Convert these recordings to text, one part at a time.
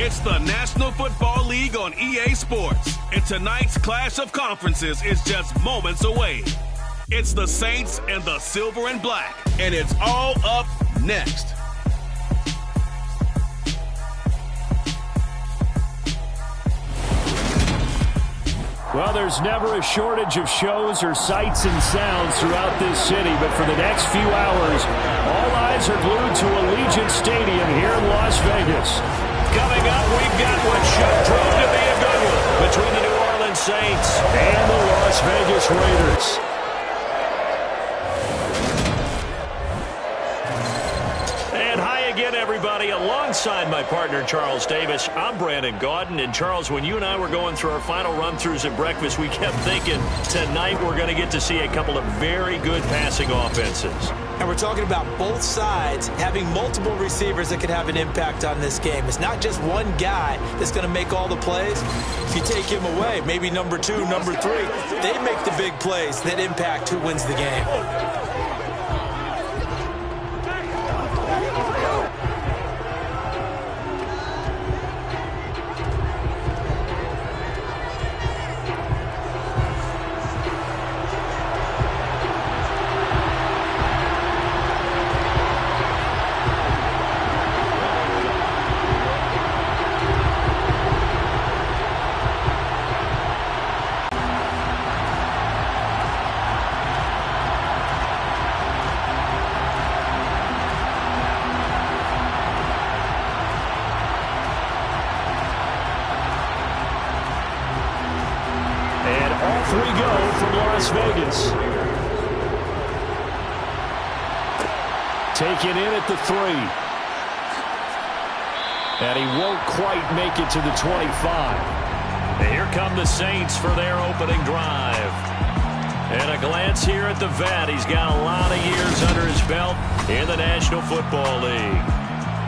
It's the National Football League on EA Sports, and tonight's clash of conferences is just moments away. It's the Saints and the Silver and Black, and it's all up next. Well, there's never a shortage of shows or sights and sounds throughout this city, but for the next few hours, all eyes are glued to Allegiant Stadium here in Las Vegas. Coming up, we've got what should prove to be a good one between the New Orleans Saints and the Las Vegas Raiders. And hi again, everybody. Alongside my partner, Charles Davis, I'm Brandon Gaudin. And Charles, when you and I were going through our final run-throughs at breakfast, we kept thinking tonight we're going to get to see a couple of very good passing offenses. And we're talking about both sides having multiple receivers that could have an impact on this game. It's not just one guy that's going to make all the plays. If you take him away, maybe number 2, number 3, they make the big plays that impact who wins the game. Vegas. Taken in at the 3. And he won't quite make it to the 25. And here come the Saints for their opening drive. And a glance here at the vet. He's got a lot of years under his belt in the National Football League.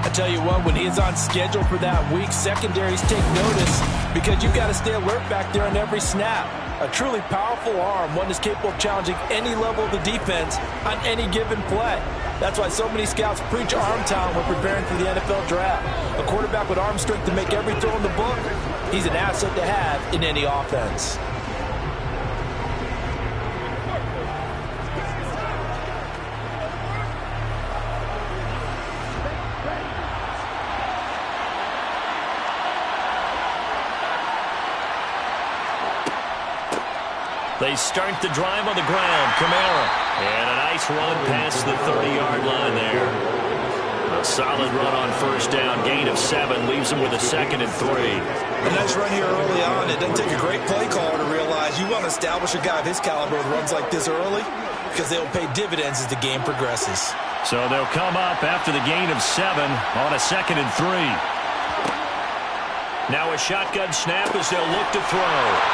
I tell you what, when he's on schedule for that week, secondaries take notice because you've got to stay alert back there on every snap. A truly powerful arm, one that's capable of challenging any level of the defense on any given play. That's why so many scouts preach arm talent when preparing for the NFL draft. A quarterback with arm strength to make every throw in the book, he's an asset to have in any offense. They start the drive on the ground. Kamara. And a nice run past the 30-yard line there. A solid run on first down. Gain of 7 leaves them with a 2nd and 3. A nice run here early on. It doesn't take a great play caller to realize you want to establish a guy of his caliber with runs like this early because they'll pay dividends as the game progresses. So they'll come up after the gain of 7 on a 2nd and 3. Now a shotgun snap as they'll look to throw.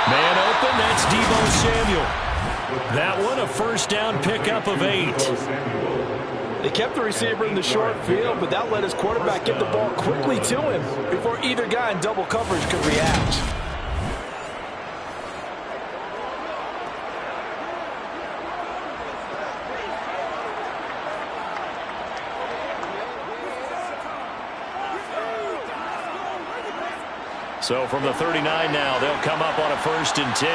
Man open, that's Deebo Samuel. That one a first down pickup of 8. They kept the receiver in the short field, but that let his quarterback get the ball quickly to him before either guy in double coverage could react. So from the 39 now, they'll come up on a 1st and 10.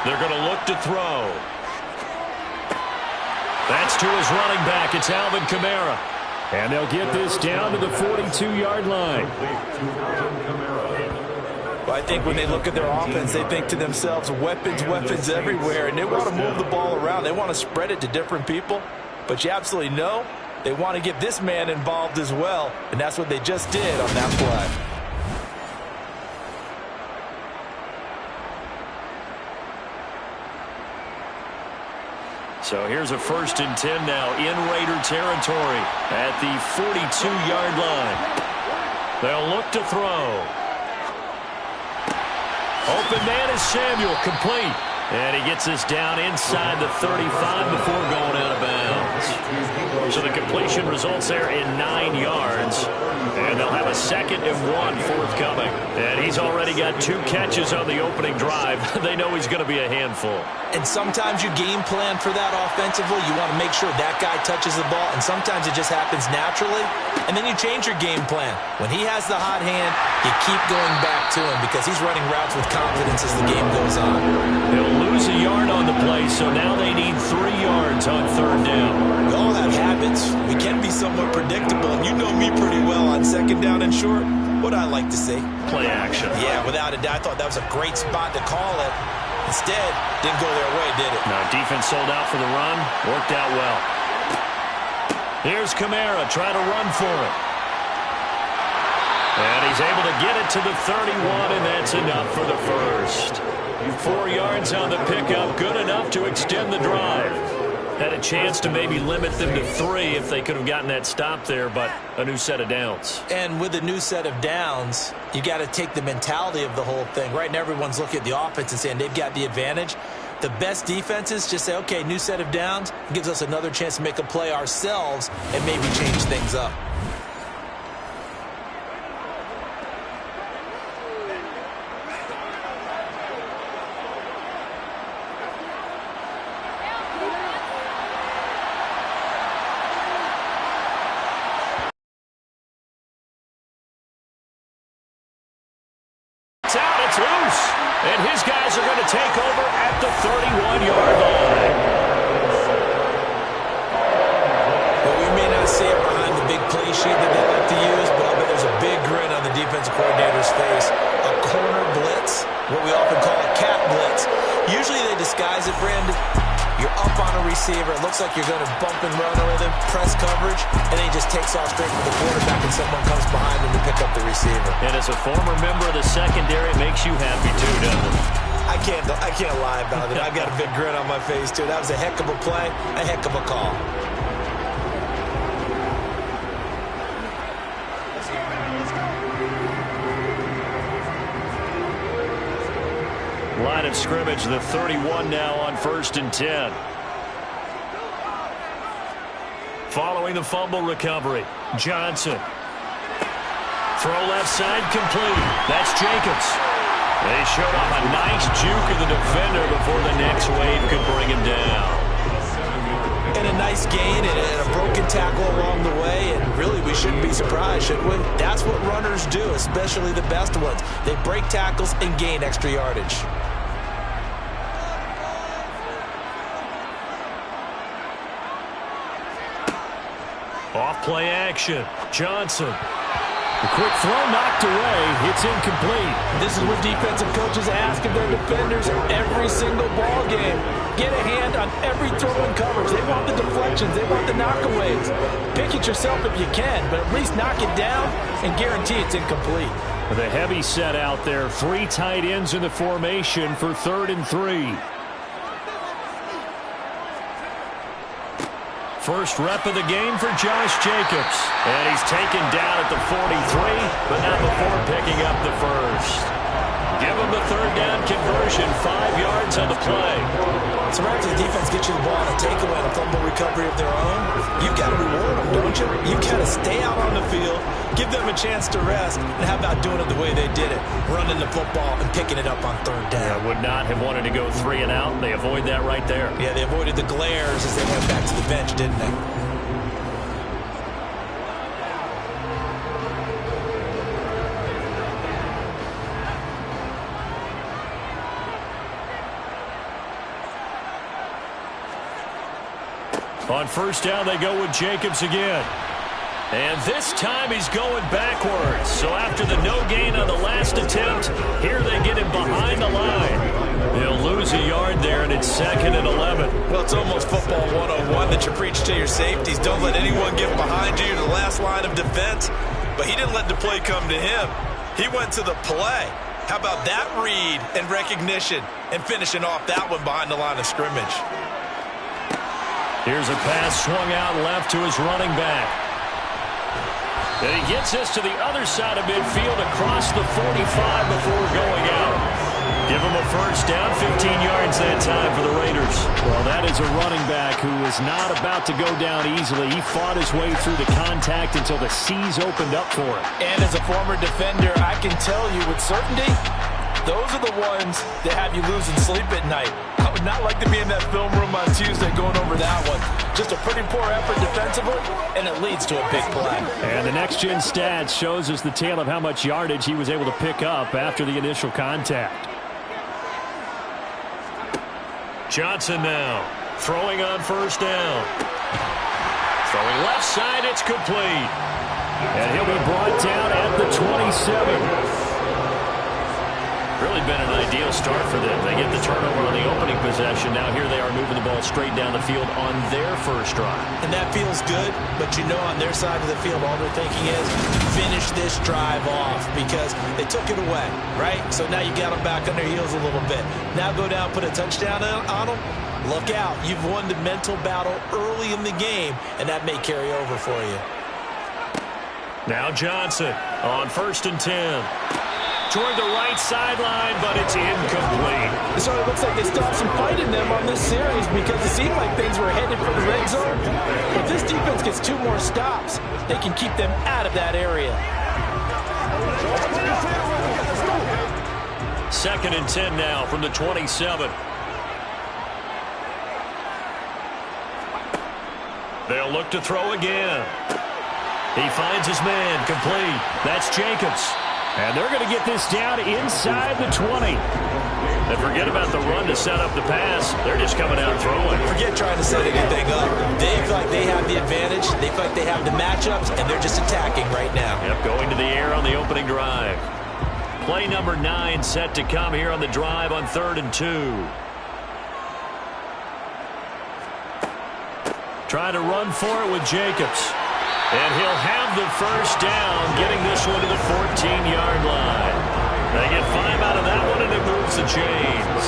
They're going to look to throw. That's to his running back. It's Alvin Kamara. And they'll get this down to the 42-yard line. Well, I think when they look at their offense, they think to themselves, weapons, weapons everywhere, and they want to move the ball around. They want to spread it to different people. But you absolutely know they want to get this man involved as well, and that's what they just did on that play. So here's a 1st and 10 now in Raider territory at the 42-yard line. They'll look to throw. Open man is Samuel, complete. And he gets us down inside the 35 before going out of bounds. downs. So the completion results there in 9 yards. And they'll have a 2nd and 1 forthcoming. And he's already got 2 catches on the opening drive. They know he's going to be a handful. And sometimes you game plan for that offensively. You want to make sure that guy touches the ball, and sometimes it just happens naturally, and then you change your game plan. When he has the hot hand, you keep going back to him because he's running routes with confidence as the game goes on. He'll lose a yard on the play, so now they need 3 yards on 3rd down. We all have habits. We can be somewhat predictable, and you know me pretty well on 2nd down and short. What I like to see? Play action. Yeah, without a doubt. I thought that was a great spot to call it. Instead, didn't go their way, did it? Now, defense sold out for the run. Worked out well. Here's Kamara trying to run for it. And he's able to get it to the 31, and that's enough for the first. 4 yards on the pickup, good enough to extend the drive. Had a chance to maybe limit them to 3 if they could have gotten that stop there, but a new set of downs. And with a new set of downs, you got to take the mentality of the whole thing. Right now, everyone's looking at the offense and saying they've got the advantage. The best defenses just say, okay, new set of downs. It gives us another chance to make a play ourselves and maybe change things up. It's loose, and his guys are going to take over at the 31-yard line. Well, we may not see it behind the big play sheet that they like to use, but I bet there's a big grin on the defensive coordinator's face. A corner blitz, what we often call a cat blitz. Usually they disguise it, Brandon. You're up on a receiver. It looks like you're going to bump and run with him, press coverage, and then he just takes off straight for the quarterback, and someone comes behind him to pick up the receiver. And as a former member of the secondary, it makes you happy too, doesn't it? I can't lie about it. I've got a big grin on my face, too. That was a heck of a play, a heck of a call. Line of scrimmage, the 31 now on 1st and 10. Following the fumble recovery, Johnson. Throw left side complete. That's Jacobs. They showed off a nice juke of the defender before the next wave could bring him down. And a nice gain and a broken tackle along the way, and really we shouldn't be surprised, should we? That's what runners do, especially the best ones. They break tackles and gain extra yardage. Off play action. Johnson. The quick throw knocked away. It's incomplete. This is what defensive coaches ask of their defenders every single ball game. Get a hand on every throw and coverage. They want the deflections. They want the knockaways. Pick it yourself if you can, but at least knock it down and guarantee it's incomplete. With a heavy set out there, 3 tight ends in the formation for 3rd and 3. First rep of the game for Josh Jacobs. And he's taken down at the 43, but not before picking up the first. Give him the 3rd down conversion, 5 yards on the play. Sometimes the defense gets you the ball on a takeaway and a fumble recovery of their own. You've got to reward them, don't you? You've got to stay out on the field, give them a chance to rest, and how about doing it the way they did it? Running the football and picking it up on 3rd down. I would not have wanted to go 3 and out. They avoid that right there. Yeah, they avoided the glares as they went back to the bench, didn't they? On 1st down, they go with Jacobs again. And this time he's going backwards. So after the no gain on the last attempt, here they get him behind the line. He'll lose a yard there, and it's 2nd and 11. Well, it's almost football 101 that you preach to your safeties. Don't let anyone get behind you to the last line of defense. But he didn't let the play come to him. He went to the play. How about that read and recognition and finishing off that one behind the line of scrimmage? Here's a pass swung out left to his running back. And he gets us to the other side of midfield across the 45 before going out. Give him a first down, 15 yards that time for the Raiders. Well, that is a running back who is not about to go down easily. He fought his way through the contact until the seas opened up for him. And as a former defender, I can tell you with certainty, those are the ones that have you losing sleep at night. I would not like to be in that film room on Tuesday going over that one. Just a pretty poor effort defensively, and it leads to a big play. And the next-gen stats shows us the tale of how much yardage he was able to pick up after the initial contact. Johnson now throwing on first down. Throwing left side, it's complete. And he'll be brought down at the 27. Really been an ideal start for them. They get the turnover on the opening possession. Now here they are moving the ball straight down the field on their first drive. And that feels good, but you know on their side of the field all they're thinking is finish this drive off because they took it away, right? So now you got them back on their heels a little bit. Now go down, put a touchdown on them. Look out. You've won the mental battle early in the game, and that may carry over for you. Now Johnson on 1st and 10. Toward the right sideline, but it's incomplete. So it looks like they still have some fight in them on this series because it seemed like things were headed for the red zone. If this defense gets 2 more stops, they can keep them out of that area. 2nd and 10 now from the 27. They'll look to throw again. He finds his man, complete. That's Jacobs. And they're going to get this down inside the 20. And forget about the run to set up the pass. They're just coming out throwing. Forget trying to set anything up. They feel like they have the advantage. They feel like they have the matchups, and they're just attacking right now. Yep, going to the air on the opening drive. Play number 9 set to come here on the drive on 3rd and 2. Trying to run for it with Jacobs. And he'll have the first down, getting this one to the 14-yard line. They get 5 out of that one, and it moves the chains.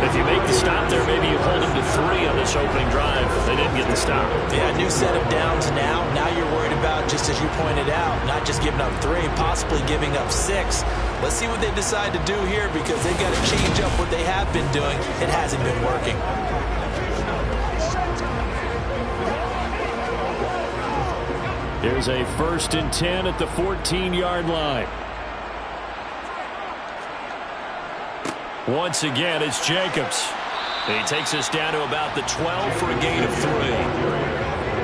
If you make the stop there, maybe you hold them to 3 on this opening drive. They didn't get the stop. Yeah, new set of downs now. Now you're worried about, just as you pointed out, not just giving up 3, possibly giving up 6. Let's see what they decide to do here because they've got to change up what they have been doing. It hasn't been working. Here's a 1st and 10 at the 14-yard line. Once again, it's Jacobs. He takes us down to about the 12 for a gain of 3.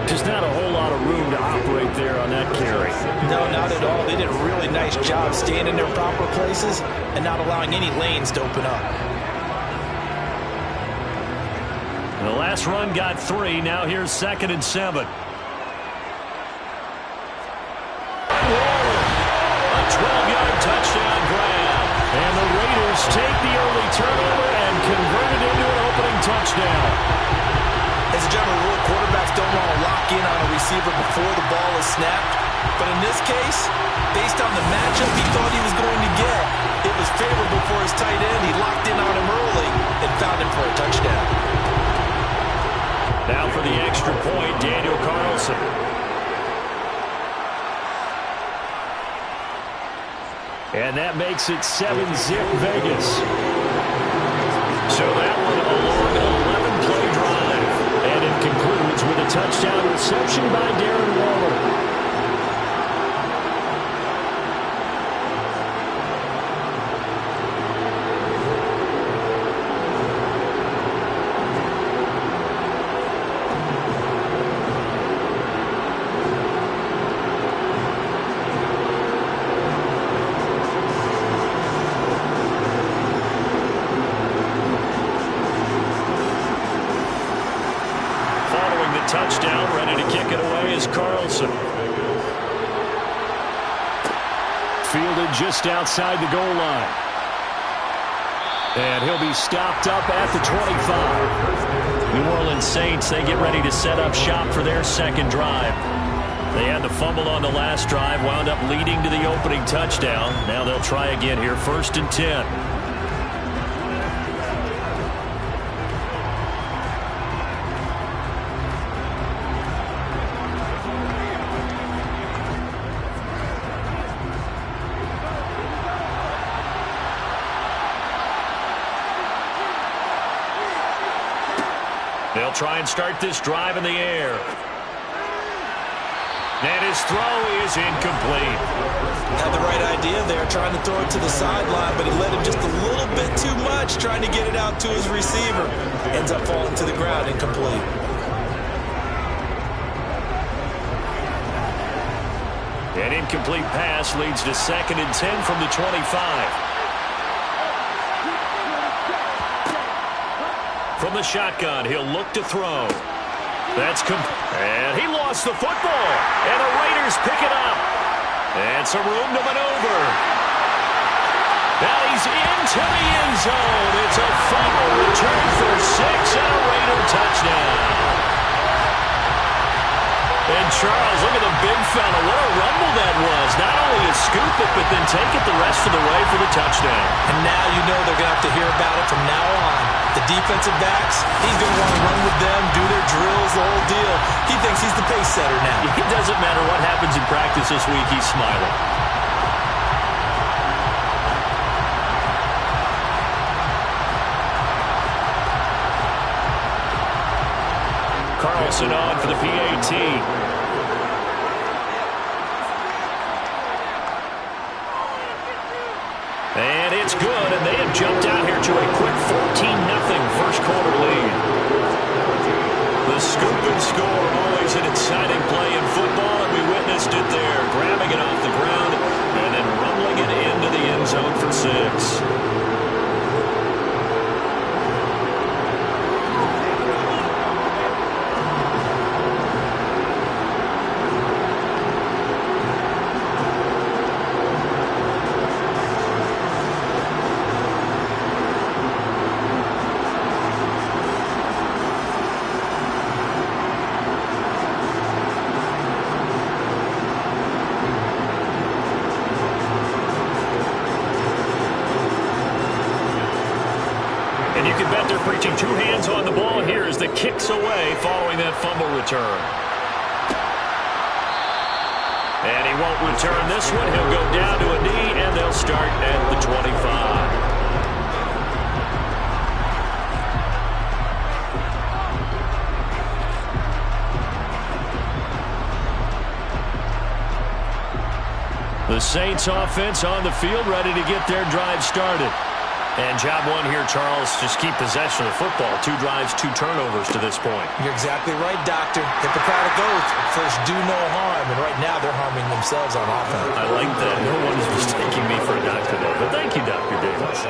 Just not a whole lot of room to operate there on that carry. No, not at all. They did a really nice job staying in their proper places and not allowing any lanes to open up. The last run got 3. Now here's 2nd and 7. A 12-yard touchdown grab. And the Raiders take the early turnover and convert it into an opening touchdown. As a general rule, quarterbacks don't want to lock in on a receiver before the ball is snapped. But in this case, based on the matchup he thought he was going to get, it was favorable for his tight end. He locked in on him early and found him for a touchdown. Now for the extra point, Daniel Carlson. And that makes it 7-zip Vegas. So that one a long 11-play drive. And it concludes with a touchdown reception by Darren Waller. Touchdown, ready to kick it away is Carlson. Fielded just outside the goal line. And he'll be stopped up at the 25. New Orleans Saints, they get ready to set up shop for their second drive. They had the fumble on the last drive, wound up leading to the opening touchdown. Now they'll try again here, 1st and 10. try and start this drive in the air. And his throw is incomplete. Had the right idea there, trying to throw it to the sideline, but he let him just a little bit too much, trying to get it out to his receiver. Ends up falling to the ground, incomplete. An incomplete pass leads to 2nd and 10 from the 25. From the shotgun, he'll look to throw. And he lost the football. And the Raiders pick it up. And some room to maneuver. Now he's into the end zone. It's a fumble return for 6 and a Raider touchdown. And Charles, look at the big fella. What a rumble that was. Not only to scoop it, but then take it the rest of the way for the touchdown. And now you know they're going to have to hear about it from now on. The defensive backs, he's going to want to run with them, do their drills, the whole deal. He thinks he's the pace setter now. It doesn't matter what happens in practice this week, he's smiling. Carlson on for the PAT. And it's good, and they have jumped out here to a quick 14-0 first quarter lead. The scoop and score, always an exciting play in football, and we witnessed it there, grabbing it off the ground and then rumbling it into the end zone for 6. Preaching 2 hands on the ball here as the kicks away following that fumble return. And he won't return this one. He'll go down to a knee, and they'll start at the 25. The Saints offense on the field, ready to get their drive started. And job one here, Charles, just keep possession of the football. 2 drives, 2 turnovers to this point. You're exactly right, Doctor. Hippocratic oath. First, do no harm. And right now, they're harming themselves on offense. I like that. No one is mistaking me for a doctor, though. But thank you, Dr. Davis.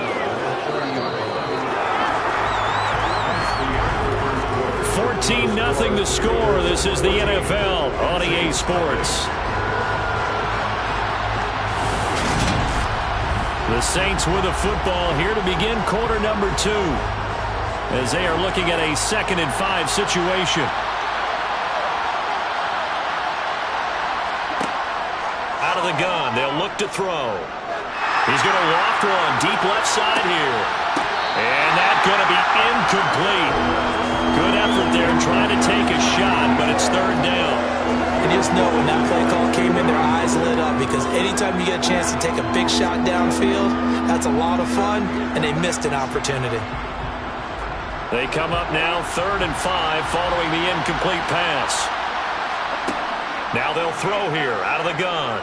14-0 the score. This is the NFL on EA Sports. The Saints with the football here to begin quarter number 2 as they are looking at a 2nd and 5 situation. Out of the gun, they'll look to throw. He's going to loft one deep left side here. And that's going to be incomplete. Good effort there trying to take a shot, but it's 3rd down. And just know when that play call came in, their eyes lit up because anytime you get a chance to take a big shot downfield, that's a lot of fun, and they missed an opportunity. They come up now 3rd and 5 following the incomplete pass. Now they'll throw here out of the gun.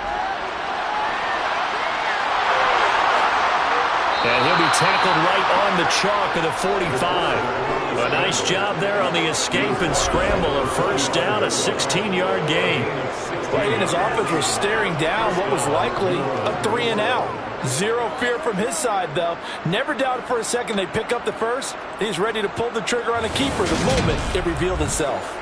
And he'll be tackled right on the chalk of the 45. A nice job there on the escape and scramble. A 1st down, a 16-yard gain. Right, and his offense was staring down what was likely a 3 and out. Zero fear from his side, though. Never doubted for a second they pick up the first. He's ready to pull the trigger on a keeper the moment it revealed itself.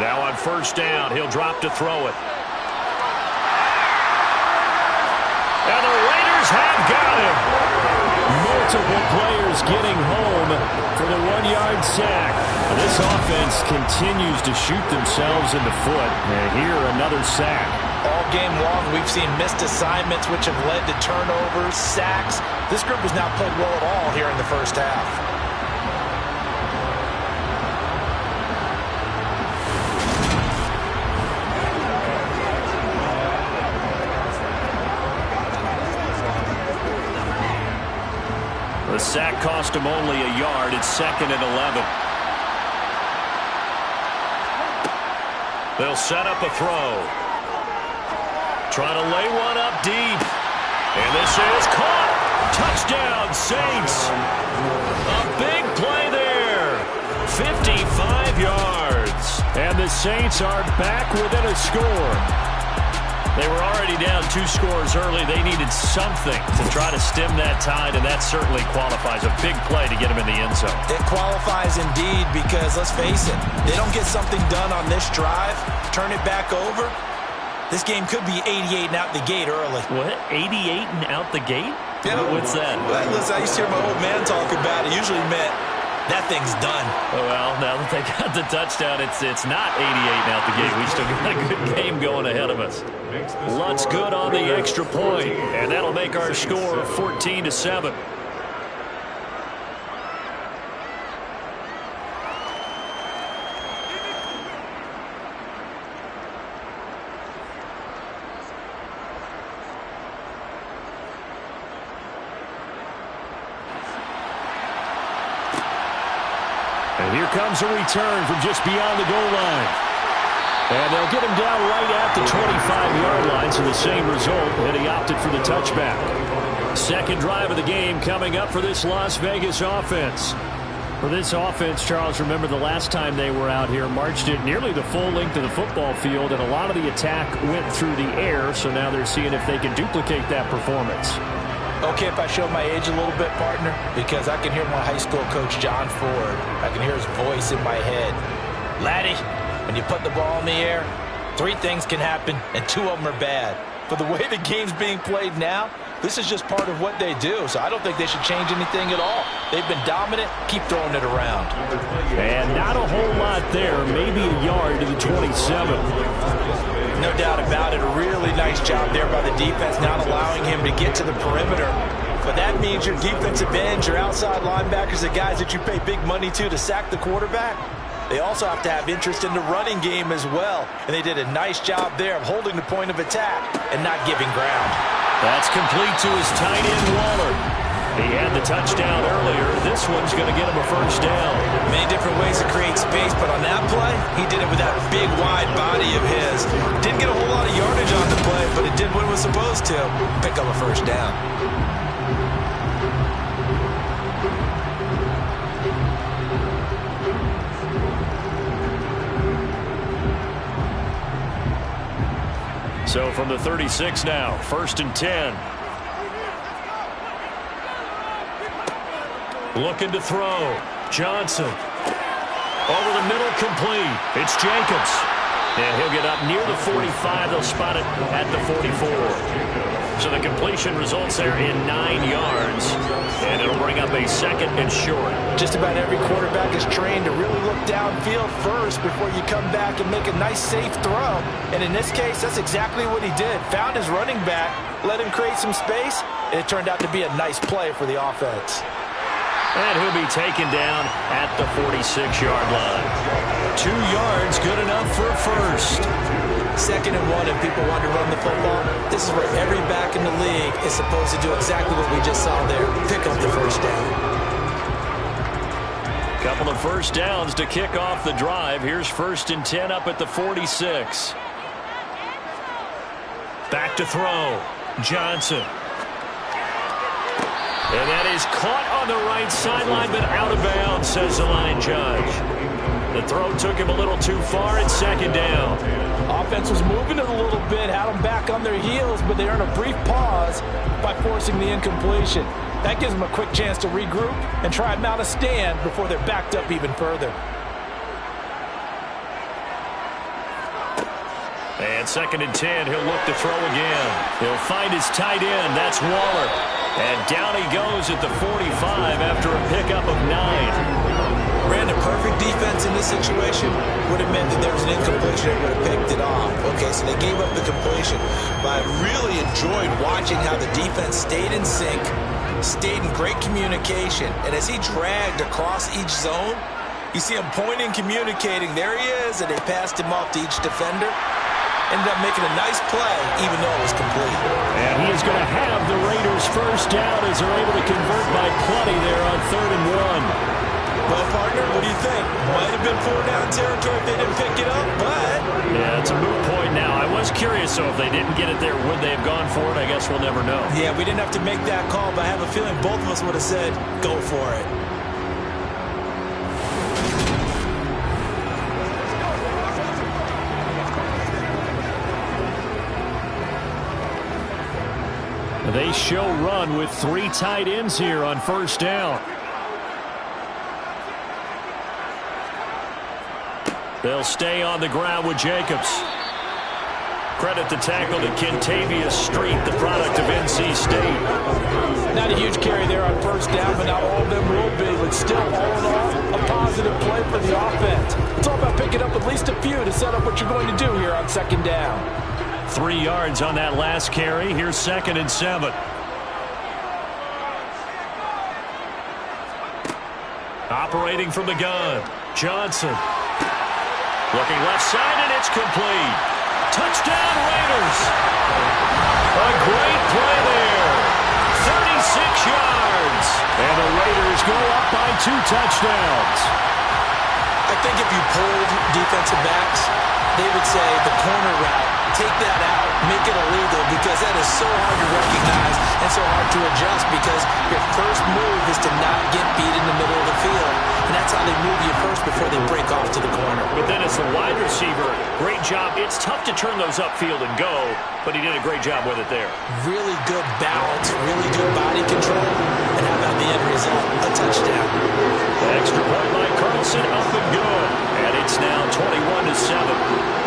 Now on 1st down, he'll drop to throw it. And the Raiders have got him. Multiple players getting home for the 1-yard sack. This offense continues to shoot themselves in the foot. And here, another sack. All game long, we've seen missed assignments, which have led to turnovers, sacks. This group has not played well at all here in the 1st half. The sack cost him only a yard. It's 2nd and 11. They'll set up a throw. Try to lay one up deep. And this is caught. Touchdown, Saints. A big play there. 55 yards. And the Saints are back within a score. They were already down 2 scores early. They needed something to try to stem that tide, and that certainly qualifies. A big play to get them in the end zone. It qualifies indeed because, let's face it, they don't get something done on this drive, turn it back over, this game could be 88 and out the gate early. What? 88 and out the gate? Yeah. What's that? Well, listen, I used to hear my old man talk about it. Usually meant that thing's done. Well, now that they got the touchdown, it's not 88 and out the gate. We still got a good game going ahead of us. Lutz good on the extra point, and that'll make our score 14-7. And here comes a return from just beyond the goal line. And they'll get him down right at the 25-yard line, so the same result, and he opted for the touchback. Second drive of the game coming up for this Las Vegas offense. For this offense, Charles, remember the last time they were out here, marched it nearly the full length of the football field, and a lot of the attack went through the air, so now they're seeing if they can duplicate that performance. Okay, if I show my age a little bit, partner, because I can hear my high school coach, John Ford. I can hear his voice in my head. Laddie, when you put the ball in the air, 3 things can happen, and 2 of them are bad. But the way the game's being played now, this is just part of what they do, so I don't think they should change anything at all. They've been dominant. Keep throwing it around. And not a whole lot there, maybe a yard to the 27. No doubt about it. A really nice job there by the defense, not allowing him to get to the perimeter. But that means your defensive ends, your outside linebackers, the guys that you pay big money to sack the quarterback, they also have to have interest in the running game as well. And they did a nice job there of holding the point of attack and not giving ground. That's complete to his tight end, Waller. He had the touchdown earlier. This one's going to get him a first down. Many different ways to create space, but on that play, he did it with that big, wide body of his. Didn't get a whole lot of yardage on the play, but it did what it was supposed to. Pick up a first down. So from the 36 now, 1st and 10. Looking to throw. Johnson. Over the middle, complete. It's Jacobs. And he'll get up near the 45. They'll spot it at the 44. So the completion results there in 9 yards. And it'll bring up a 2nd and short. Just about every quarterback is trained to really look downfield first before you come back and make a nice, safe throw. And in this case, that's exactly what he did. Found his running back, let him create some space, and it turned out to be a nice play for the offense. And he'll be taken down at the 46-yard line. 2 yards, good enough for a first. 2nd and 1, and people want to run the football. This is where every back in the league is supposed to do exactly what we just saw there. Pick up the first down. Couple of first downs to kick off the drive. Here's 1st and 10 up at the 46. Back to throw. Johnson. And that is caught on the right sideline, but out of bounds, says the line judge. The throw took him a little too far. It's 2nd down. Offense was moving it a little bit, had them back on their heels, but they earned a brief pause by forcing the incompletion. That gives them a quick chance to regroup and try and mount a stand before they're backed up even further. And 2nd and 10, he'll look to throw again. He'll find his tight end. That's Waller. And down he goes at the 45 after a pickup of 9. Ran a perfect defense in this situation. Would have meant that there was an incompletion and would have picked it off. Okay, so they gave up the completion. But I really enjoyed watching how the defense stayed in sync, stayed in great communication. And as he dragged across each zone, you see him pointing, communicating. There he is, and they passed him off to each defender. ended up making a nice play, even though it was complete. And he is going to have the Raiders first down as they're able to convert by plenty there on 3rd and 1. Well, partner, what do you think? Might have been 4-down territory if they didn't pick it up, but... Yeah, it's a moot point now. I was curious, so if they didn't get it there, would they have gone for it? I guess we'll never know. Yeah, we didn't have to make that call, but I have a feeling both of us would have said, go for it. They show run with 3 tight ends here on first down. They'll stay on the ground with Jacobs. Credit the tackle to Kentavious Street, the product of NC State. Not a huge carry there on first down, but not all of them will be. But still, all in all, a positive play for the offense. It's all about picking up at least a few to set up what you're going to do here on 2nd down. 3 yards on that last carry. Here's 2nd and 7. Operating from the gun, Johnson. Looking left side, and it's complete. Touchdown, Raiders. A great play there. 36 yards. And the Raiders go up by 2 touchdowns. I think if you polled defensive backs, they would say the corner route, take that out, make it illegal, because that is so hard to recognize and so hard to adjust, because your first move is to not get beat in the middle of the field. And that's how they move you first before they break off to the corner. But then as the wide receiver, great job. It's tough to turn those upfield and go, but he did a great job with it there. Really good balance, really good body control. And how about the end result? A touchdown. Extra point by Carlson, up and good. And it's now 21-7.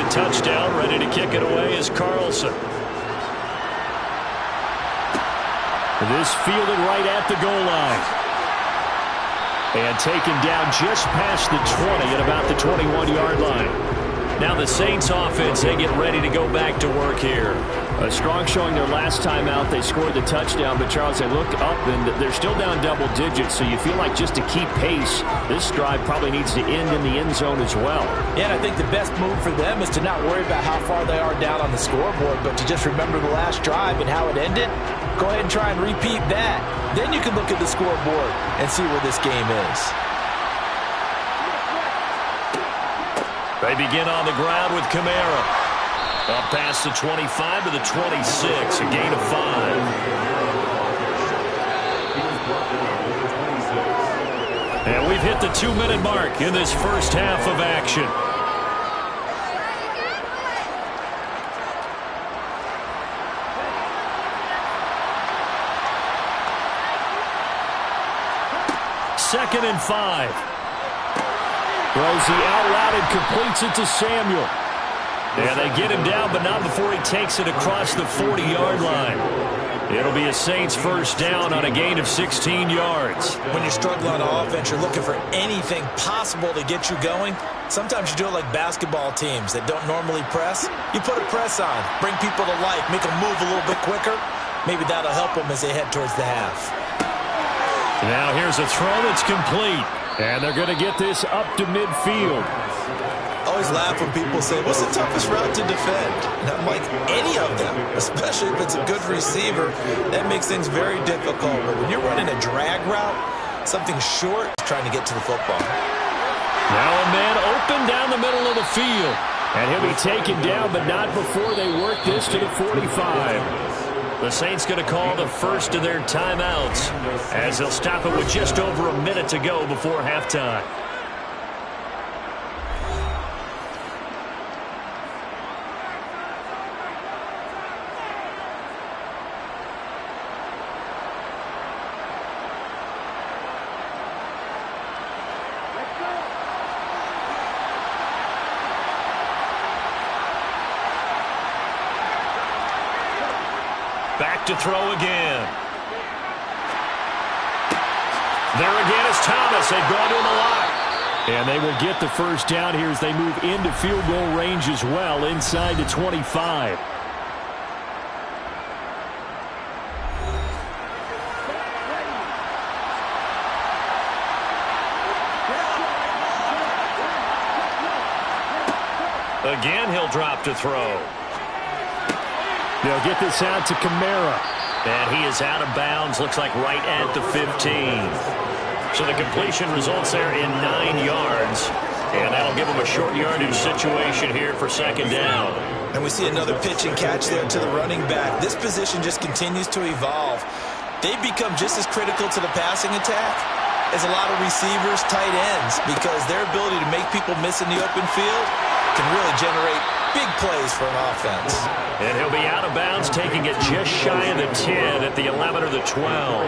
Touchdown, ready to kick it away is Carlson. This fielded right at the goal line. And taken down just past the 20 at about the 21-yard line. Now the Saints offense, they get ready to go back to work here. A strong showing their last time out. They scored the touchdown, but Charles, they look up and they're still down double digits, so you feel like just to keep pace, this drive probably needs to end in the end zone as well. Yeah, and I think the best move for them is to not worry about how far they are down on the scoreboard, but to just remember the last drive and how it ended. Go ahead and try and repeat that. Then you can look at the scoreboard and see where this game is. They begin on the ground with Kamara. Up past the 25 to the 26, a gain of 5. And we've hit the 2-minute mark in this first half of action. Second and 5. Throws the out route and completes it to Samuel. And they get him down, but not before he takes it across the 40-yard line. It'll be a Saints first down on a gain of 16 yards. When you struggle on offense, you're looking for anything possible to get you going. Sometimes you do it like basketball teams that don't normally press. You put a press on, bring people to life, make them move a little bit quicker. Maybe that'll help them as they head towards the half. Now here's a throw that's complete. And they're going to get this up to midfield. I always laugh when people say, what's the toughest route to defend? And I'm like, any of them, especially if it's a good receiver. That makes things very difficult. But when you're running a drag route, something short, trying to get to the football. Now a man open down the middle of the field. And he'll be taken down, but not before they work this to the 45. The Saints going to call the first of their timeouts as they'll stop it with just over a minute to go before halftime. Back to throw again. There again is Thomas. They've gone to him a lot. And they will get the first down here as they move into field goal range as well, inside the 25. Again, he'll drop to throw. They'll get this out to Kamara. And he is out of bounds, looks like right at the 15. So the completion results there in 9 yards. And that'll give him a short yardage situation here for second down. And we see another pitch and catch there to the running back. This position just continues to evolve. They've become just as critical to the passing attack as a lot of receivers, tight ends, because their ability to make people miss in the open field can really generate big plays for an offense. And he'll be out of bounds, taking it just shy of the 10 at the 11 or the 12.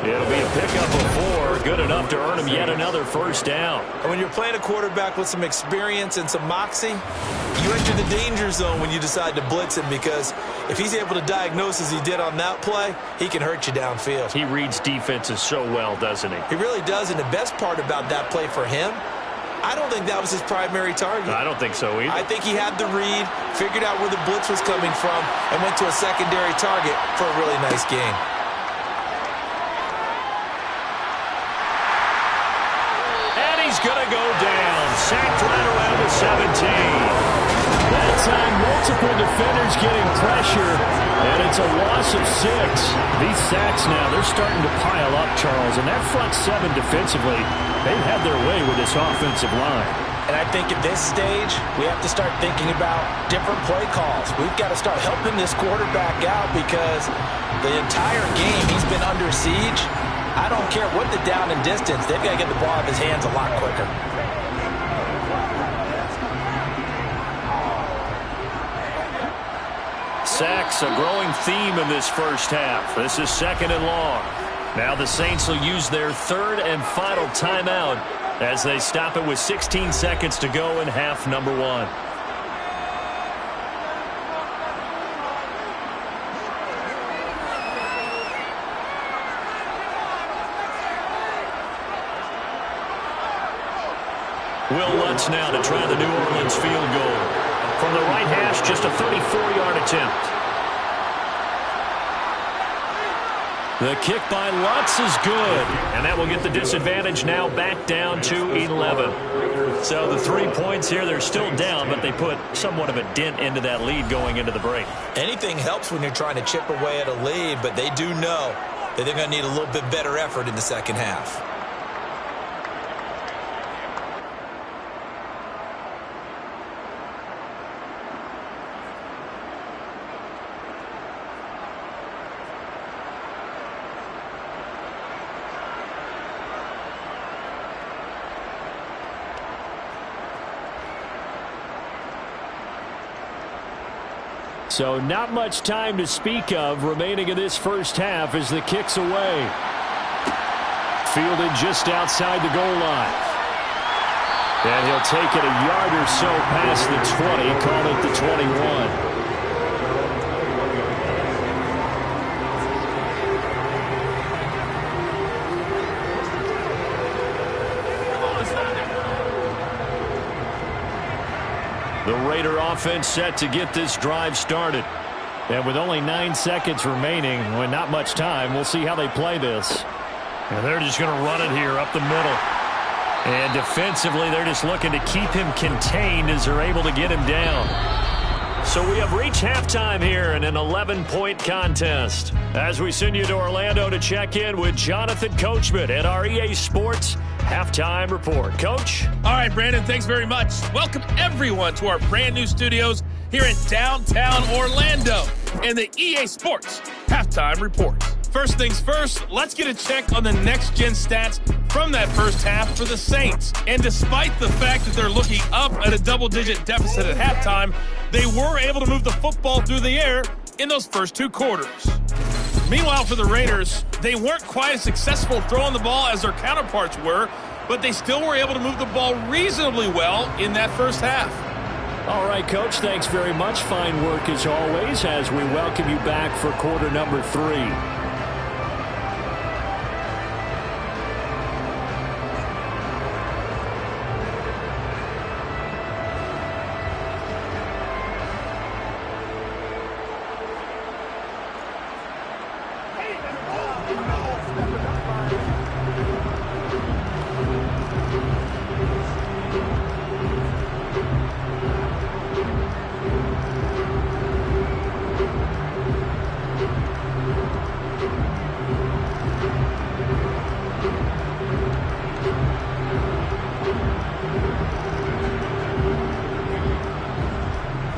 It'll be a pickup of 4, good enough to earn him yet another first down. And when you're playing a quarterback with some experience and some moxie, you enter the danger zone when you decide to blitz him, because if he's able to diagnose as he did on that play, he can hurt you downfield. He reads defenses so well, doesn't he? He really does, and the best part about that play for him, I don't think that was his primary target. I don't think so either. I think he had the read, figured out where the blitz was coming from, and went to a secondary target for a really nice gain. He's going to go down. Sacked right around the 17. That time, multiple defenders getting pressure, and it's a loss of 6. These sacks now, they're starting to pile up, Charles, and that front 7 defensively, they've had their way with this offensive line. And I think at this stage, we have to start thinking about different play calls. We've got to start helping this quarterback out, because the entire game he's been under siege. I don't care what the down and distance, they've got to get the ball out of his hands a lot quicker. Sacks, a growing theme in this first half. This is 2nd and long. Now the Saints will use their 3rd and final timeout as they stop it with 16 seconds to go in half number 1. Will Lutz now to try the New Orleans field goal. From the right hash, just a 34-yard attempt. The kick by Lutz is good. And that will get the disadvantage now back down to 11. So the 3 points here, they're still down, but they put somewhat of a dent into that lead going into the break. Anything helps when you're trying to chip away at a lead, but they do know that they're going to need a little bit better effort in the second half. So not much time to speak of remaining in this first half as the kick's away. Fielded just outside the goal line. And he'll take it a yard or so past the 20, call it the 21. The Raider offense set to get this drive started. And with only 9 seconds remaining, with not much time, we'll see how they play this. And they're just going to run it here up the middle. And defensively, they're just looking to keep him contained as they're able to get him down. So we have reached halftime here in an 11-point contest. As we send you to Orlando to check in with Jonathan Coachman at our EA Sports Halftime Report. Coach? All right, Brandon, thanks very much. Welcome, everyone, to our brand new studios here in downtown Orlando and the EA Sports Halftime Report. First things first, let's get a check on the next-gen stats from that first half for the Saints. And despite the fact that they're looking up at a double-digit deficit at halftime, they were able to move the football through the air in those first 2 quarters. Meanwhile, for the Raiders, they weren't quite as successful throwing the ball as their counterparts were, but they still were able to move the ball reasonably well in that first half. All right, Coach, thanks very much. Fine work as always as we welcome you back for quarter number 3.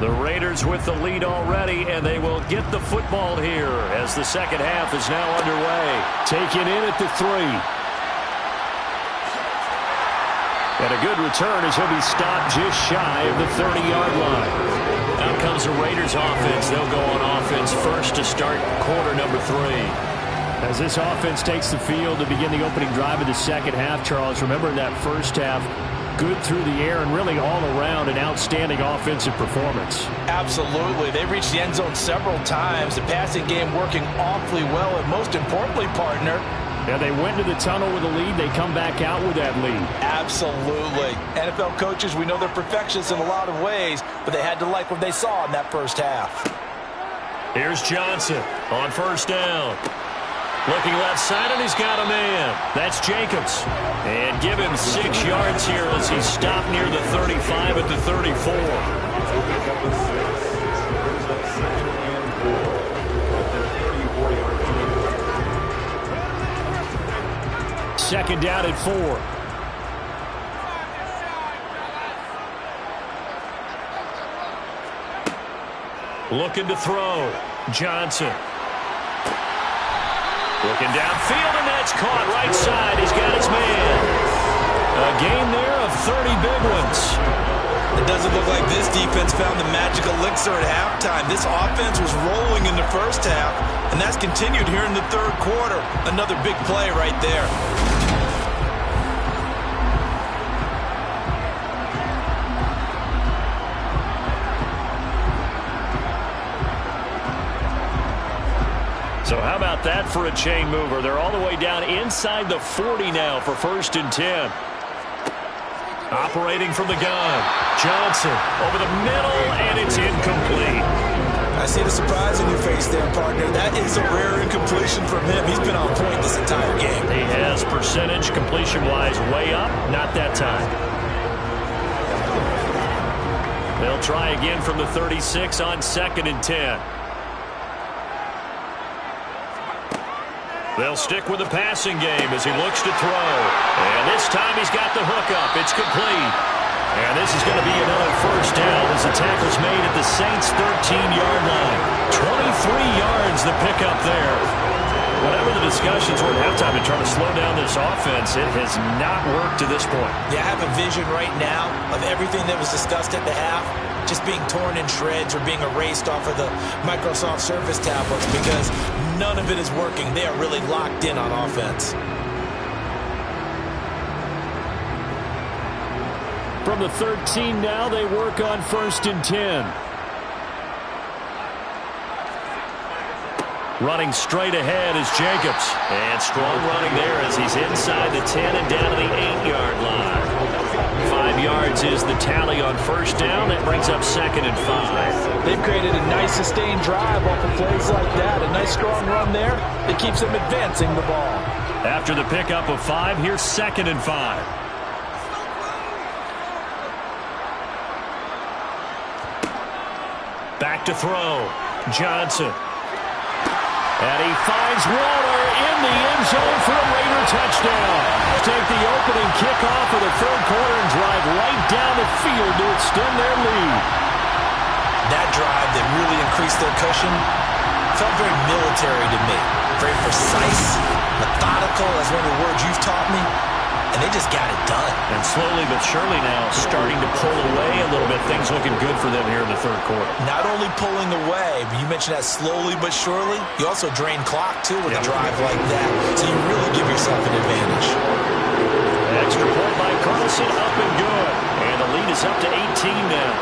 The Raiders with the lead already, and they will get the football here as the second half is now underway. Taken in at the 3. And a good return as he'll be stopped just shy of the 30-yard line. Out comes the Raiders offense. They'll go on offense first to start quarter number 3. As this offense takes the field to begin the opening drive of the second half, Charles, remember in that first half, good through the air and really all around an outstanding offensive performance. Absolutely. They reached the end zone several times. The passing game working awfully well, and most importantly, partner, yeah, they went to the tunnel with a lead. They come back out with that lead. Absolutely. NFL coaches, we know they're perfectionists in a lot of ways, but they had to like what they saw in that first half. Here's Johnson on first down. Looking left side, and he's got a man. That's Jacobs. And give him 6 yards here as he's stopped near the 35 at the 34. Second down at 4. Looking to throw. Johnson. Looking downfield, and that's caught right side. He's got his man. A gain there of 30 big ones. It doesn't look like this defense found the magic elixir at halftime. This offense was rolling in the first half, and that's continued here in the third quarter. Another big play right there. So how about that for a chain mover? They're all the way down inside the 40 now for 1st and 10. Operating from the gun. Johnson over the middle, and it's incomplete. I see the surprise in your face there, partner. That is a rare incompletion from him. He's been on point this entire game. He has percentage completion-wise way up. Not that time. They'll try again from the 36 on 2nd and 10. They'll stick with the passing game as he looks to throw. And this time he's got the hook up. It's complete. And this is going to be another first down as the tackle's made at the Saints' 13-yard line. 23 yards the pickup there. Whatever the discussions were at halftime to try to slow down this offense, it has not worked to this point. Yeah, I have a vision right now of everything that was discussed at the half just being torn in shreds or being erased off of the Microsoft Surface tablets because none of it is working. They are really locked in on offense. From the 13 now, they work on 1st and 10. Running straight ahead is Jacobs. And strong running there as he's inside the 10 and down to the 8-yard line. 5 yards is the tally on first down. That brings up 2nd and 5. They've created a nice sustained drive off of plays like that. A nice strong run there that keeps them advancing the ball. After the pickup of 5, here's 2nd and 5. Back to throw. Johnson. And he finds Waller in the end zone for a Raider touchdown. Take the opening kickoff of the third quarter and drive right down the field to extend their lead. That drive that really increased their cushion felt very military to me. Very precise, methodical. That's one of the words you've taught me. And they just got it done. And slowly but surely now starting to pull away a little bit. Things looking good for them here in the third quarter. Not only pulling away, but you mentioned that slowly but surely. You also drain clock, too, with a drive like that. So you really give yourself an advantage. Extra point by Carlson, up and good. And the lead is up to 18 now.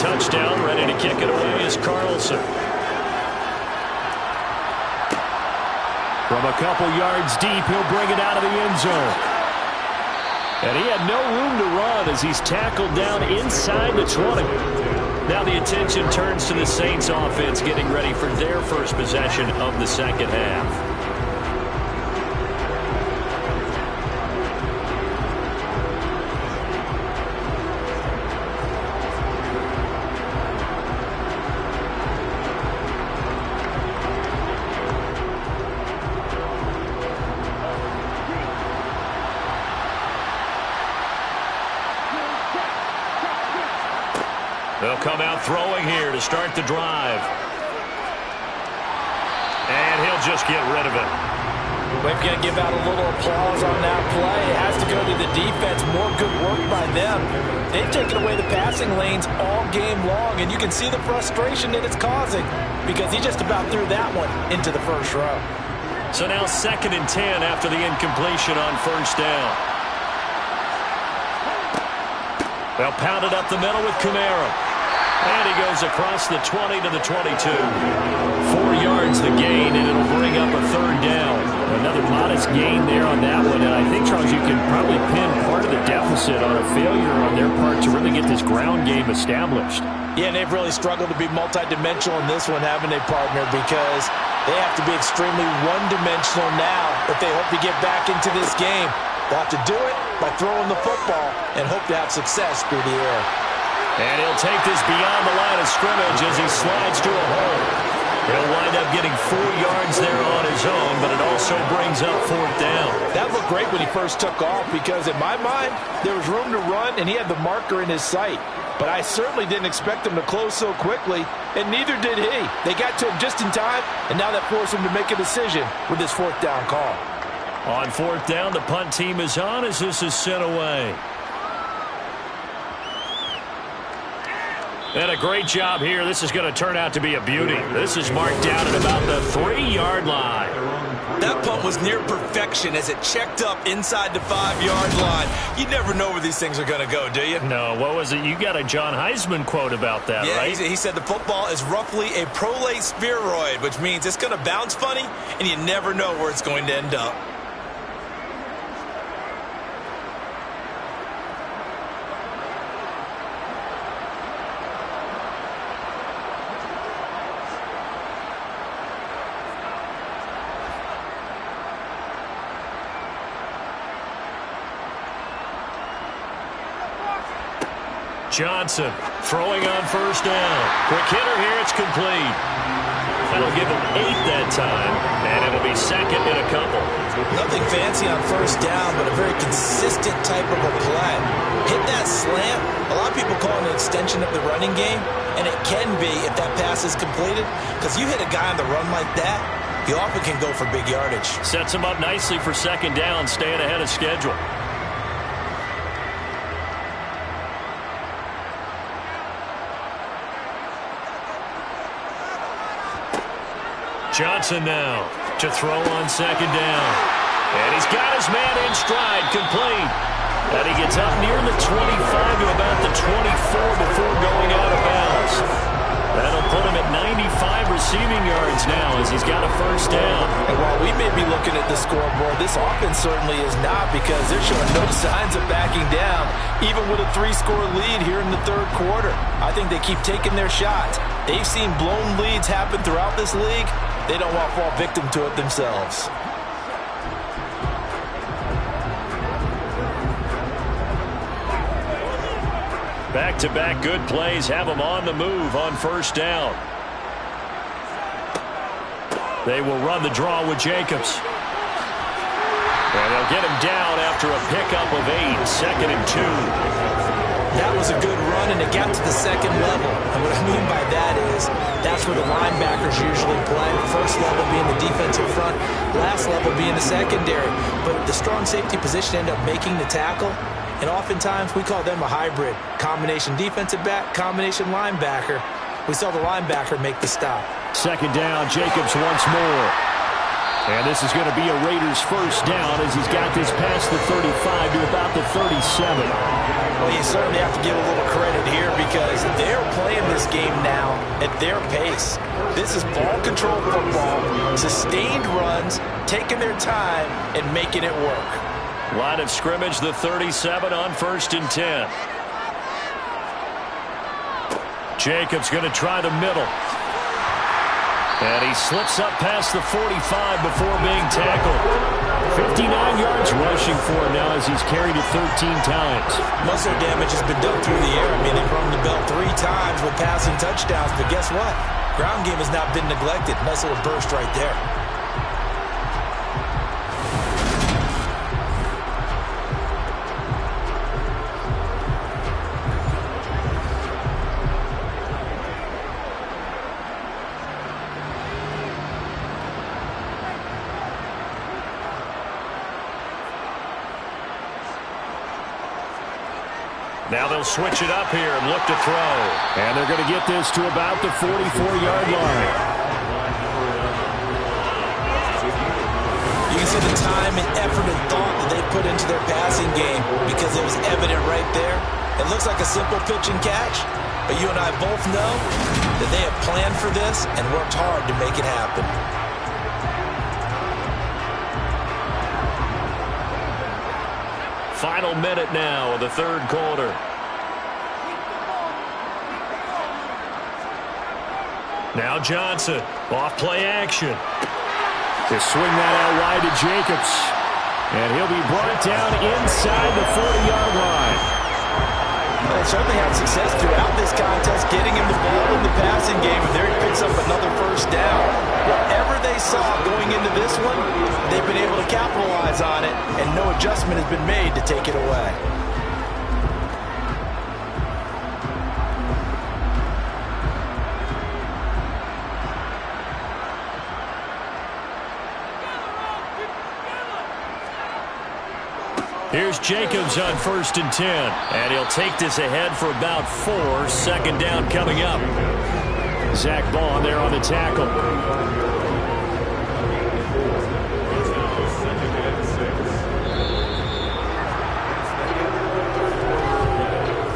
touchdown. Ready to kick it away is Carlson. From a couple yards deep, he'll bring it out of the end zone. And he had no room to run as he's tackled down inside the 20. Now the attention turns to the Saints offense getting ready for their first possession of the second half. They'll come out throwing here to start the drive. And he'll just get rid of it. We're going to give out a little applause on that play. It has to go to the defense. More good work by them. They've taken away the passing lanes all game long, and you can see the frustration that it's causing because he just about threw that one into the first row. So now 2nd and 10 after the incompletion on first down. They'll pound it up the middle with Kamara. And he goes across the 20 to the 22. 4 yards the gain, and it'll bring up a 3rd down. Another modest gain there on that one. And I think, Charles, you can probably pin part of the deficit on a failure on their part to really get this ground game established. Yeah, and they've really struggled to be multidimensional in this one, haven't they, partner? Because they have to be extremely one-dimensional now if they hope to get back into this game. They'll have to do it by throwing the football and hope to have success through the air. And he'll take this beyond the line of scrimmage as he slides to a hole. He'll wind up getting 4 yards there on his own, but it also brings up 4th down. That looked great when he first took off because in my mind, there was room to run and he had the marker in his sight. But I certainly didn't expect him to close so quickly, and neither did he. They got to him just in time, and now that forced him to make a decision with his 4th down call. On 4th down, the punt team is on as this is sent away. And a great job here. This is going to turn out to be a beauty. This is marked down at about the 3-yard line. That punt was near perfection as it checked up inside the 5-yard line. You never know where these things are going to go, do you? No, what was it? You got a John Heisman quote about that, right? He said the football is roughly a prolate spheroid, which means it's going to bounce funny, and you never know where it's going to end up. Johnson throwing on first down. Quick hitter here, it's complete. That'll give him 8 that time, and it'll be 2nd and a couple. Nothing fancy on first down, but a very consistent type of a play. Hit that slant. A lot of people call it an extension of the running game, and it can be if that pass is completed, because you hit a guy on the run like that, you often can go for big yardage. Sets him up nicely for 2nd down, staying ahead of schedule. Johnson now to throw on 2nd down. And he's got his man in stride, complete. And he gets up near the 25 to about the 24 before going out of bounds. That'll put him at 95 receiving yards now as he's got a first down. And while we may be looking at the scoreboard, this offense certainly is not because they're showing no signs of backing down, even with a 3-score lead here in the 3rd quarter. I think they keep taking their shots. They've seen blown leads happen throughout this league. They don't want to fall victim to it themselves. Back-to-back good plays have them on the move on first down. They will run the draw with Jacobs. And they'll get him down after a pickup of 8, 2nd and 2. That was a good run, and it got to the 2nd level. And what I mean by that is that's where the linebackers usually play. First level being the defensive front, last level being the secondary. But the strong safety position ended up making the tackle. And oftentimes we call them a hybrid. Combination defensive back, combination linebacker. We saw the linebacker make the stop. 2nd down, Jacobs once more. And this is going to be a Raiders first down as he's got this past the 35 to about the 37. Well, you certainly have to give a little credit here because they're playing this game now at their pace. This is ball control football, sustained runs, taking their time and making it work. Line of scrimmage, the 37 on 1st and 10. Jacobs going to try the middle. And he slips up past the 45 before being tackled. 59 yards rushing for him now as he's carried it 13 times. Muscle damage has been done through the air. I mean, they've rung the bell 3 times with passing touchdowns, but guess what? Ground game has not been neglected. Nice little burst right there. Now they'll switch it up here and look to throw. And they're going to get this to about the 44-yard line. You can see the time and effort and thought that they put into their passing game because it was evident right there. It looks like a simple pitch and catch, but you and I both know that they have planned for this and worked hard to make it happen. Final minute now of the 3rd quarter. Now Johnson, off play action. To swing that out wide to Jacobs. And he'll be brought down inside the 40-yard line. Well, they certainly had success throughout this contest, getting him the ball in the passing game, and there he picks up another first down. Whatever they saw going into this one, they've been able to capitalize on it, and no adjustment has been made to take it away. Here's Jacobs on 1st and 10. And he'll take this ahead for about 4. 2nd down coming up. Zach Bond there on the tackle.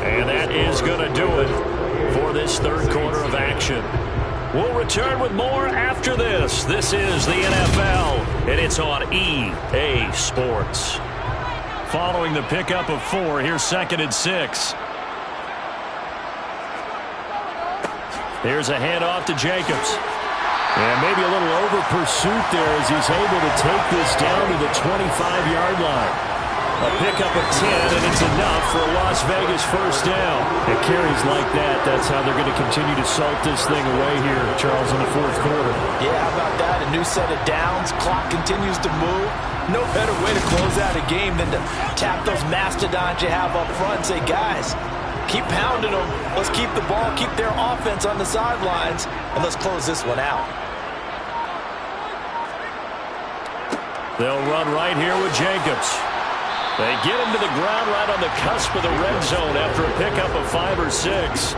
And that is going to do it for this 3rd quarter of action. We'll return with more after this. This is the NFL, and it's on EA Sports. Following the pickup of 4, here's 2nd and 6. Here's a handoff to Jacobs. And maybe a little over pursuit there as he's able to take this down to the 25-yard line. A pickup of 10, and it's enough for a Las Vegas first down. It carries like that. That's how they're going to continue to salt this thing away here, Charles, in the 4th quarter. Yeah, how about that? A new set of downs. Clock continues to move. No better way to close out a game than to tap those mastodons you have up front and say, guys, keep pounding them. Let's keep the ball, keep their offense on the sidelines, and let's close this one out. They'll run right here with Jacobs. They get him to the ground right on the cusp of the red zone after a pickup of 5 or 6.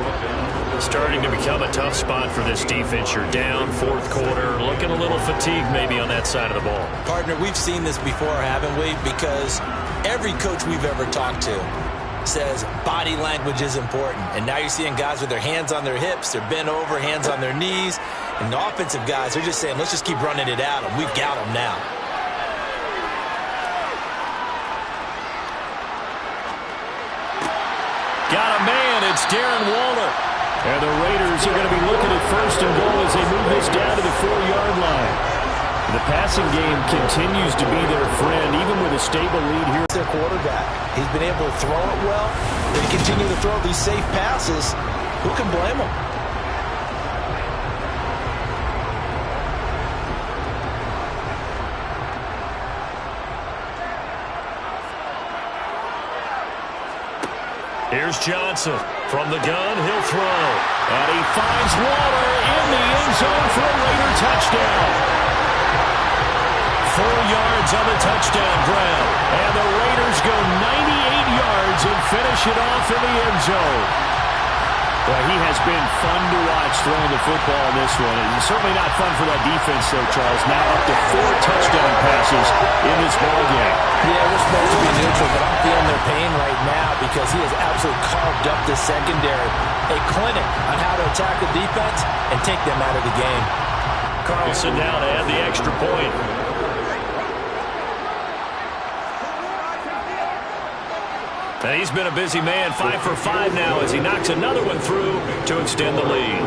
Starting to become a tough spot for this defense. You're down 4th quarter, looking a little fatigued maybe on that side of the ball. Partner, we've seen this before, haven't we? Because every coach we've ever talked to says body language is important. And now you're seeing guys with their hands on their hips, they're bent over, hands on their knees. And the offensive guys, they're just saying, let's just keep running it at them. We've got them now. Got a man, it's Darren Waller. And the Raiders are going to be looking at 1st and goal as they move this down to the 4-yard line. The passing game continues to be their friend, even with a stable lead here. Their quarterback, he's been able to throw it well. They continue to throw these safe passes. Who can blame them? Here's Johnson. From the gun, he'll throw. And he finds Waller in the end zone for a Raider touchdown. 4 yards on the touchdown grab. And the Raiders go 98 yards and finish it off in the end zone. Well, he has been fun to watch throwing the football in this one. And certainly not fun for that defense, though, Charles. Now up to 4 touchdown passes in this ballgame. Yeah, we're supposed to be neutral, but I'm feeling their pain right now because he has absolutely carved up the secondary. A clinic on how to attack the defense and take them out of the game. Carlson now to add the extra point. And he's been a busy man, 5 for 5 now as he knocks another one through to extend the lead.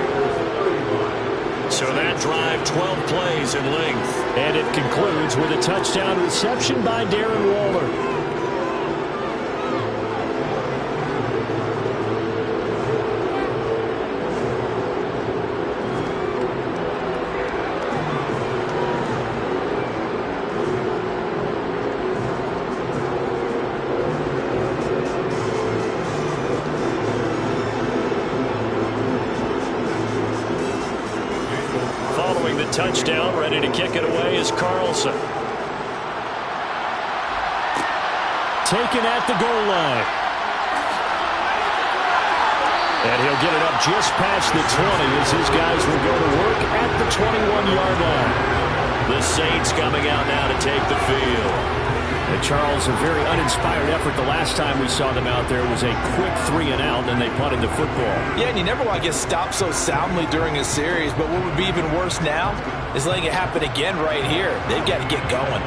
So that drive, 12 plays in length. And it concludes with a touchdown reception by Darren Waller. Touchdown, ready to kick it away is Carlson. Taken at the goal line. And he'll get it up just past the 20 as his guys will go to work at the 21-yard line. The Saints coming out now to take the field. And Charles, a very uninspired effort. The last time we saw them out there was a quick 3-and-out, and they punted the football. Yeah, and you never want to get stopped so soundly during a series, but what would be even worse now is letting it happen again right here. They've got to get going.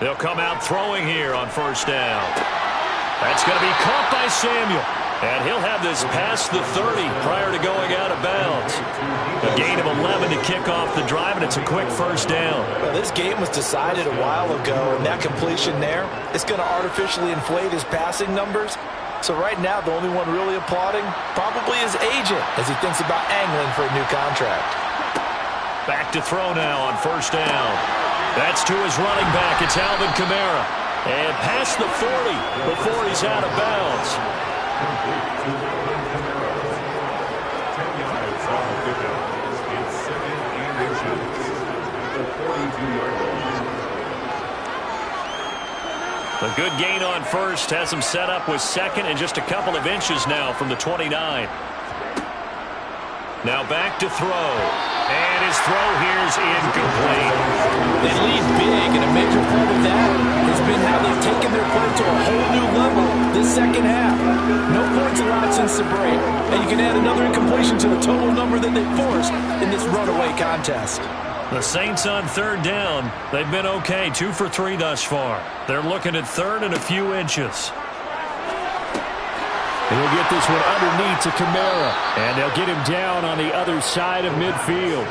They'll come out throwing here on first down. That's going to be caught by Samuel. And he'll have this past the 30 prior to going out of bounds. A gain of 11 to kick off the drive, and it's a quick first down. Well, this game was decided a while ago, and that completion there is going to artificially inflate his passing numbers. So right now, the only one really applauding probably his agent as he thinks about angling for a new contract. Back to throw now on first down. That's to his running back. It's Alvin Kamara. And past the 40 before he's out of bounds. A good gain on first has him set up with second and just a couple of inches now from the 29. Now back to throw. And his throw here's incomplete. They lead big, and a major part of that has been how they've taken their play to a whole new level this second half. No points allowed since the break, and you can add another incompletion to the total number that they forced in this runaway contest. The Saints on third down. They've been okay, 2 for 3 thus far. They're looking at third and a few inches. He'll get this one underneath to Kamara, and they'll get him down on the other side of midfield.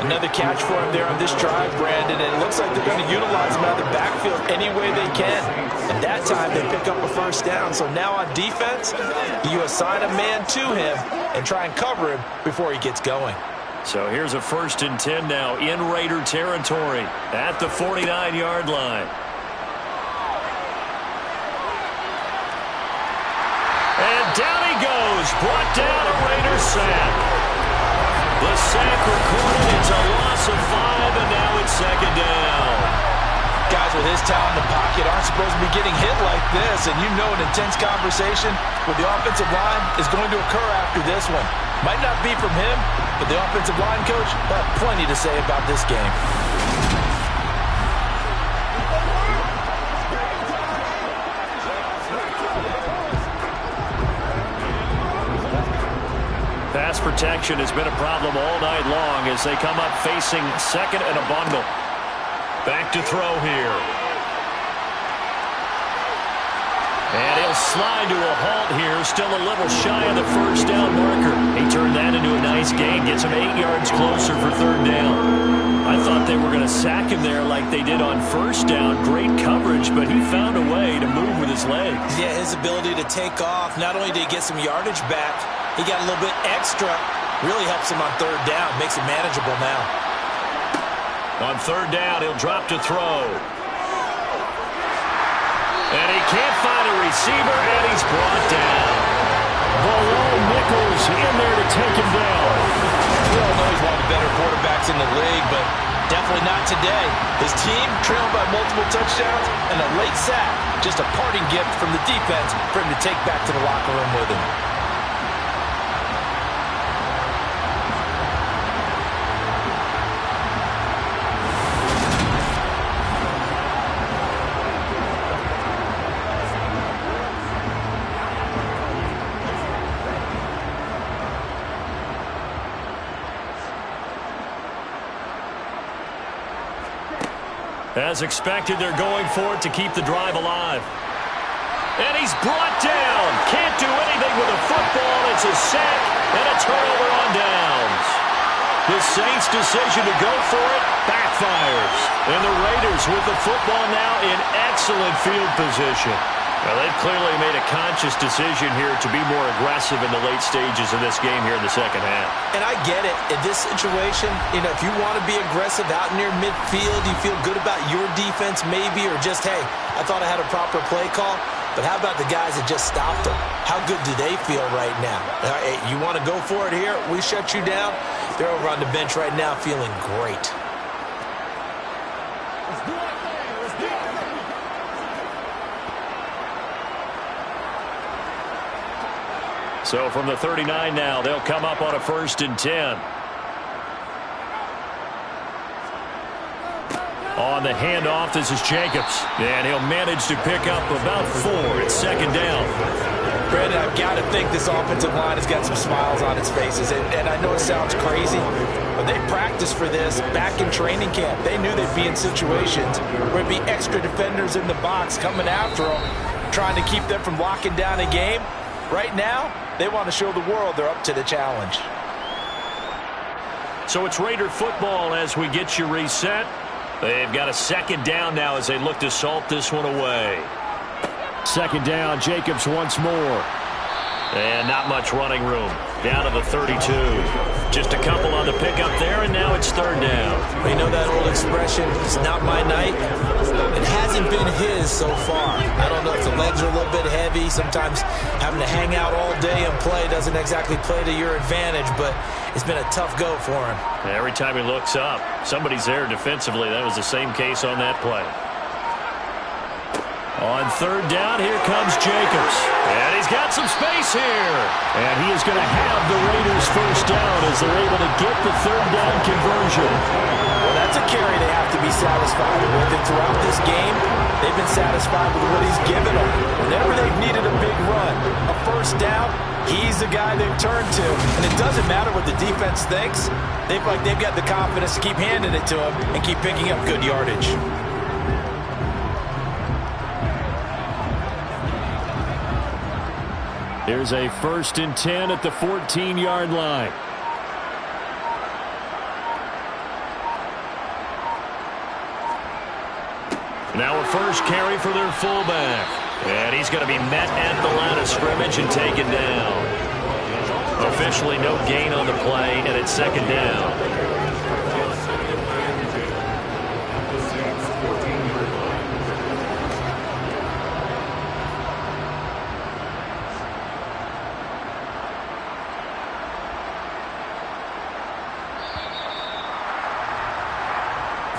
Another catch for him there on this drive, Brandon, and it looks like they're going to utilize him out of the backfield any way they can. And that time they pick up a first down. So now on defense, you assign a man to him and try and cover him before he gets going. So here's a 1st and 10 now in Raider territory at the 49-yard line. And down he goes, brought down a Raider sack. The sack recorded, it's a loss of 5, and now it's second down. Guys with his talent in the pocket aren't supposed to be getting hit like this, and you know an intense conversation with the offensive line is going to occur after this one. Might not be from him, but the offensive line coach will have plenty to say about this game. Pass protection has been a problem all night long as they come up facing second and a bundle. Back to throw here. And he'll slide to a halt here, still a little shy of the first down marker. He turned that into a nice gain, gets him 8 yards closer for third down. I thought they were going to sack him there like they did on first down. Great coverage, but he found a way to move with his legs. Yeah, his ability to take off, not only did he get some yardage back, he got a little bit extra. Really helps him on third down, makes it manageable now. On third down, he'll drop to throw. And he can't find a receiver, and he's brought down. Below Nichols in there to take him down. We all know he's one of the better quarterbacks in the league, but Definitely not today. His team trailed by multiple touchdowns and a late sack. Just a parting gift from the defense for him to take back to the locker room with him. As expected, they're going for it to keep the drive alive. And he's brought down. Can't do anything with a football. It's a sack and a turnover on downs. The Saints' decision to go for it backfires. And the Raiders with the football now in excellent field position. Well, they've clearly made a conscious decision here to be more aggressive in the late stages of this game here in the second half. And I get it. In this situation, if you want to be aggressive out near midfield, you feel good about your defense maybe, or just, hey, I thought I had a proper play call. But how about the guys that just stopped them? How good do they feel right now? Hey, you want to go for it here? We shut you down. They're over on the bench right now feeling great. So from the 39 now, they'll come up on a 1st and 10. On the handoff, this is Jacobs. And he'll manage to pick up about 4. It's 2nd down. Brandon, I've got to think this offensive line has got some smiles on its faces. And I know it sounds crazy, but they practiced for this back in training camp. They knew they'd be in situations where it'd be extra defenders in the box coming after them, trying to keep them from locking down a game. Right now, they want to show the world they're up to the challenge. So it's Raider football as we get you reset. They've got a 2nd down now as they look to salt this one away. 2nd down, Jacobs once more. And not much running room. Down to the 32. Just a couple on the pickup there, and now it's 3rd down. You know that old expression, it's not my night? It hasn't been his so far. I don't know if the legs are a little bit heavy. Sometimes having to hang out all day and play doesn't exactly play to your advantage, but it's been a tough go for him. Every time he looks up, somebody's there defensively. That was the same case on that play. On 3rd down, here comes Jacobs. And he's got some space here. And he is going to have the Raiders 1st down as they're able to get the 3rd down conversion. Well, that's a carry they have to be satisfied with. And throughout this game, they've been satisfied with what he's given them. Whenever they've needed a big run, a 1st down, he's the guy they've turned to. And it doesn't matter what the defense thinks. They've got the confidence to keep handing it to him and keep picking up good yardage. Here's a 1st and 10 at the 14-yard line. Now a first carry for their fullback. And he's going to be met at the line of scrimmage and taken down. Officially no gain on the play, and it's 2nd down.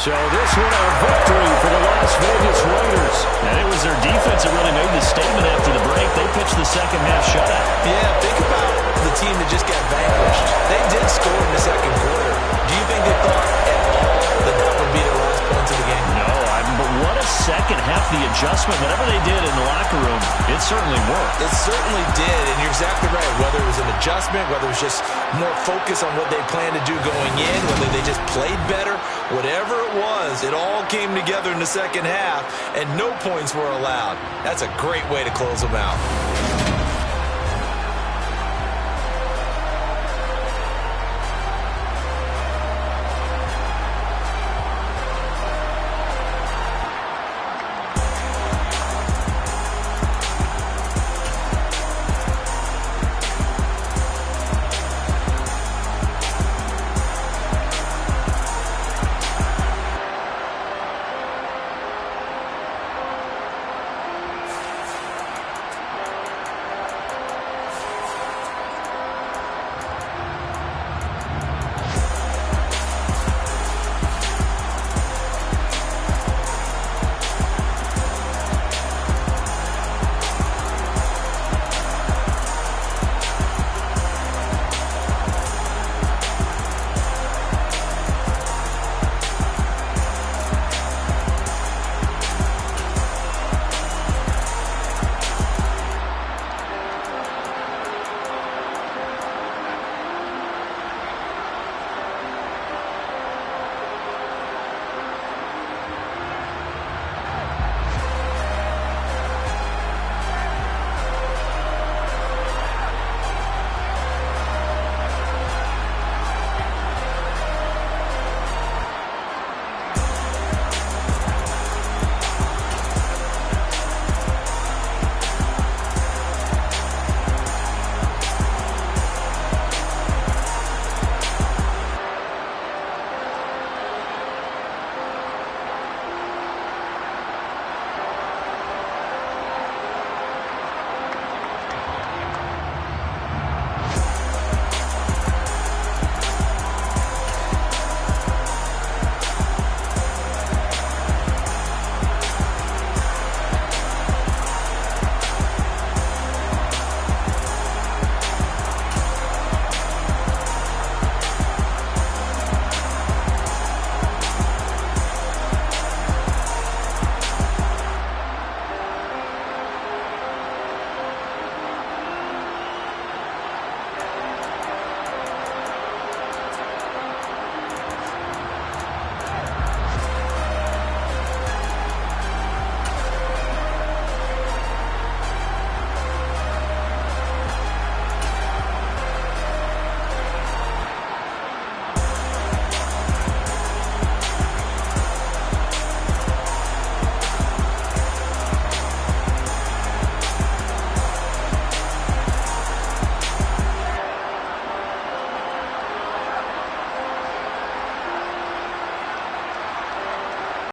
So this one a victory for the Las Vegas Raiders. And it was their defense that really made the statement after the break. They pitched the second half shutout. Yeah, think about the team that just got vanquished. They did score in the 2nd quarter. Do you think they thought at all that that would be their last points of the game? No, but what a second half. The adjustment, whatever they did in the locker room, it certainly worked. It certainly did, and you're exactly right. Whether it was an adjustment, whether it was just more focus on what they planned to do going in, whether they just played better, whatever it was, it all came together in the second half, and no points were allowed. That's a great way to close them out.